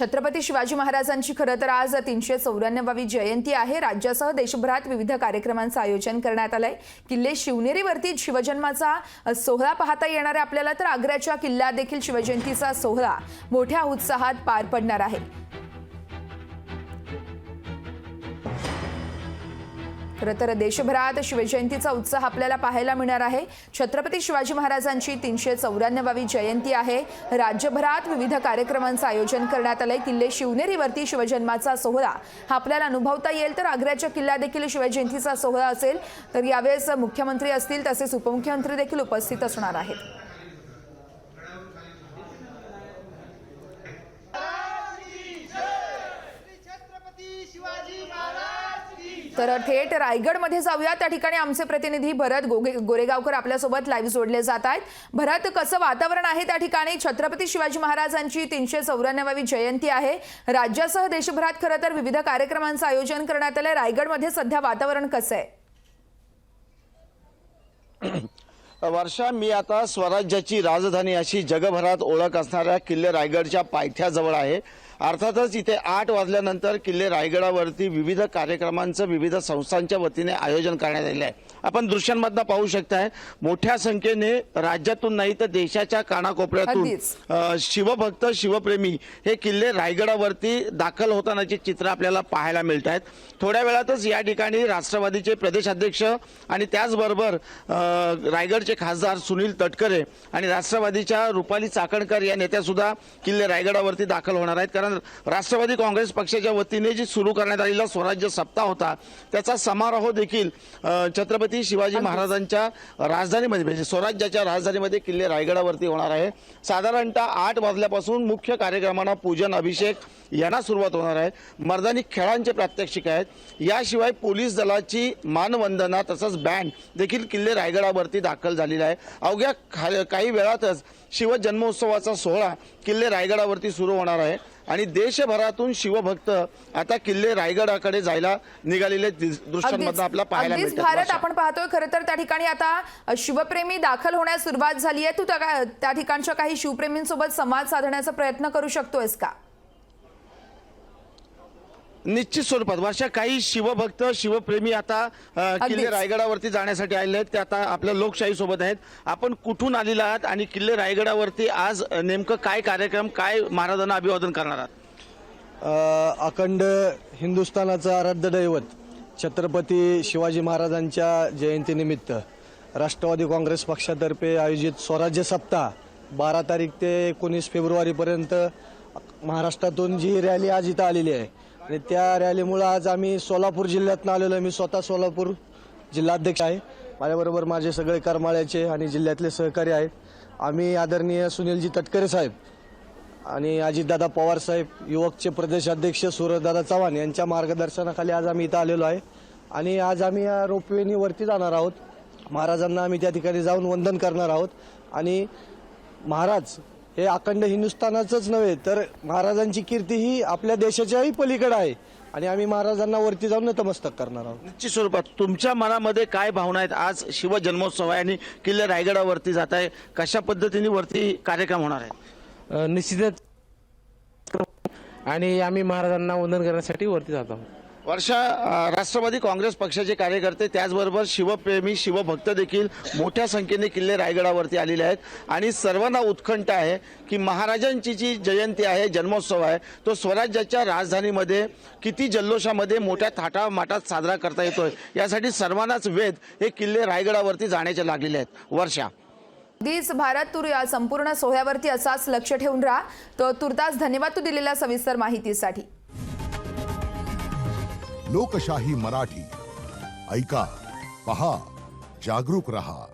छत्रपती शिवाजी महाराजांची खरं तर आज 394वी जयंती आहे। राज्यासह देशभरात विविध कार्यक्रमांचं आयोजन करण्यात आलंय। किल्ले शिवनेरीवरती शिवजन्माचा सोहळा पाहता येणार आहे आपल्याला, तर आग्र्याच्या किल्ल्यात देखील शिवजयंतीचा सोहळा मोठ्या उत्साहात पार पडणार आहे। खरं तर देशभरात शिवजयंतीचा उत्साह आपल्याला पाहायला मिळणार आहे। छत्रपती शिवाजी महाराजांची 394वी जयंती आहे। राज्यभरात विविध कार्यक्रमांचं आयोजन करण्यात आलंय। किल्ले शिवनेरीवरती शिवजन्माचा सोहळा हा आपल्याला अनुभवता येईल, तर आग्र्याच्या किल्ल्यात देखील शिवजयंतीचा सोहळा असेल। तर यावेळेस मुख्यमंत्री असतील, तसेच उपमुख्यमंत्री देखील उपस्थित असणार आहेत। तर थेट रायगडमध्ये जाऊया। त्या ठिकाणी आमचे प्रतिनिधी भरत गोरेगावकर आपल्यासोबत लाईव्ह जोडले जात आहेत। भरत, कसं वातावरण आहे त्या ठिकाणी? छत्रपती शिवाजी महाराजांची 394वी जयंती आहे। राज्यासह देशभरात खरं तर विविध कार्यक्रमांचं आयोजन करण्यात आलंय। रायगडमध्ये सध्या वातावरण कसं आहे? वर्षा, मी आता स्वराज्याची राजधानी अशी जगभरात ओळख असणाऱ्या किल्ले रायगडच्या पायथ्याजवळ आहे। अर्थातच इथे 8 वाजल्यानंतर किल्ले रायगडावरती विविध कार्यक्रमांचं विविध संस्थांच्या वतीने आयोजन करण्यात आले आहे। आपण दृश्यांमधून पाहू शकताय, मोठ्या संख्येने राज्यातून नाही तर देशाच्या कानाकोपऱ्यातून शिवभक्त शिवप्रेमी हे किल्ले रायगडावरती दाखल होतानाची चित्र आपल्याला पाहायला मिळत आहेत। थोड्या वेळातच या ठिकाणी राष्ट्रवादीचे प्रदेशाध्यक्ष आणि त्याचबरोबर रायगडचे खासदार सुनील तटकरे आणि राष्ट्रवादीच्या रुपाली चाकणकर या नेत्या सुद्धा किल्ले रायगडावरती दाखल होणार आहेत। कारण राष्ट्रवादी काँग्रेस पक्षाच्या वतीने जी सुरू करण्यात आलेला स्वराज्य सप्ताह होता, त्याचा समारोह देखील छत्रपती शिवाजी महाराजांच्या राजधानीमध्ये म्हणजे स्वराज्याच्या राजधानीमध्ये किल्ले रायगडावरती होणार आहे। साधारणतः 8 वाजल्यापासून मुख्य कार्यक्रमांना पूजन अभिषेक यांना सुरुवात होणार आहे। मर्दानी खेळांचे प्रात्यक्षिक आहेत। याशिवाय पोलीस दलाची मानवंदना तसंच बँड देखील किल्ले रायगडावरती दाखल झालेला आहे। अवघ्या काही वेळातच शिवजन्मोत्सवाचा सोहळा किल्ले रायगडावरती सुरू होणार आहे आणि देशभरातून शिवभक्त आता किल्ले रायगडाकडे जायला निघालेले दृश्यांमध्ये आपल्याला पाहायला मिळतात। भारत, आपण पाहतोय खरं तर त्या ठिकाणी आता शिवप्रेमी दाखल होण्यास सुरुवात झाली आहे। तू त्या ठिकाणच्या काही शिवप्रेमींसोबत संवाद साधण्याचा प्रयत्न करू शकतोयस का? निश्चित स्वरूपात वर्षा, काही शिवभक्त शिवप्रेमी आता किल्ले रायगडावरती जाण्यासाठी आलेले आहेत। ते आता आपल्या लोकशाही सोबत आहेत। आपण कुठून आलेला आहात आणि किल्ले रायगडावरती आज नेमकं काय कार्यक्रम, काय महाराजांना अभिवादन करणार आहात? अखंड हिंदुस्थानाचा आराध्य दैवत छत्रपती शिवाजी महाराजांच्या जयंतीनिमित्त राष्ट्रवादी काँग्रेस पक्षातर्फे आयोजित स्वराज्य सप्ताह 12 तारीख ते 19 फेब्रुवारीपर्यंत महाराष्ट्रातून जी रॅली आज इथं आलेली आहे आणि त्या रॅलीमुळे आज आम्ही सोलापूर जिल्ह्यातून आलेलो आहे। मी स्वतः सोलापूर जिल्हाध्यक्ष आहे। माझ्याबरोबर माझे सगळे करमाळ्याचे आणि जिल्ह्यातले सहकारी आहेत। आम्ही आदरणीय सुनीलजी तटकरे साहेब आणि अजितदादा पवार साहेब, युवकचे प्रदेशाध्यक्ष सूरजदादा चव्हाण यांच्या मार्गदर्शनाखाली आज आम्ही इथं आलेलो आहे आणि आज आम्ही या रोपवेनी वरती जाणार आहोत। महाराजांना आम्ही त्या ठिकाणी जाऊन वंदन करणार आहोत आणि महाराज हे अखंड हिंदुस्थानाचंच नव्हे तर महाराजांची कीर्ती ही आपल्या देशाच्याही पलीकडे आहे आणि आम्ही महाराजांना वरती जाऊन नतमस्तक करणार आहोत। निश्चित स्वरूपात तुमच्या मनामध्ये काय भावना आहेत? आज शिवजन्मोत्सव आहे आणि किल्ले रायगडावरती जात आहे, कशा पद्धतीने वरती कार्यक्रम होणार आहे? निश्चितच आणि आम्ही महाराजांना वंदन करण्यासाठी वरती जात आहोत। वर्षा, राष्ट्रवादी काँग्रेस पक्षाचे कार्यकर्ते त्याचबरोबर शिवप्रेमी शिवभक्त देखील मोठ्या संख्येने किल्ले रायगडावरती आलेले आहेत आणि सर्वांना उत्कंठ आहे की महाराजांची जी जयंती आहे, जन्मोत्सव आहे, तो स्वराज्याच्या राजधानीमध्ये किती जल्लोषामध्ये मोठ्या थाटामाटात साजरा करता येतोय, यासाठी सर्वांनाच वेध हे किल्ले रायगडावरती जाण्याचे लागलेले आहेत। वर्षा, भारत, तू या संपूर्ण सोहळ्यावरती असाच लक्ष ठेवून राहा। तर तुर्तास धन्यवाद तू दिलेल्या सविस्तर माहितीसाठी। लोकशाही मराठी ऐका, पहा, जागरूक रहा।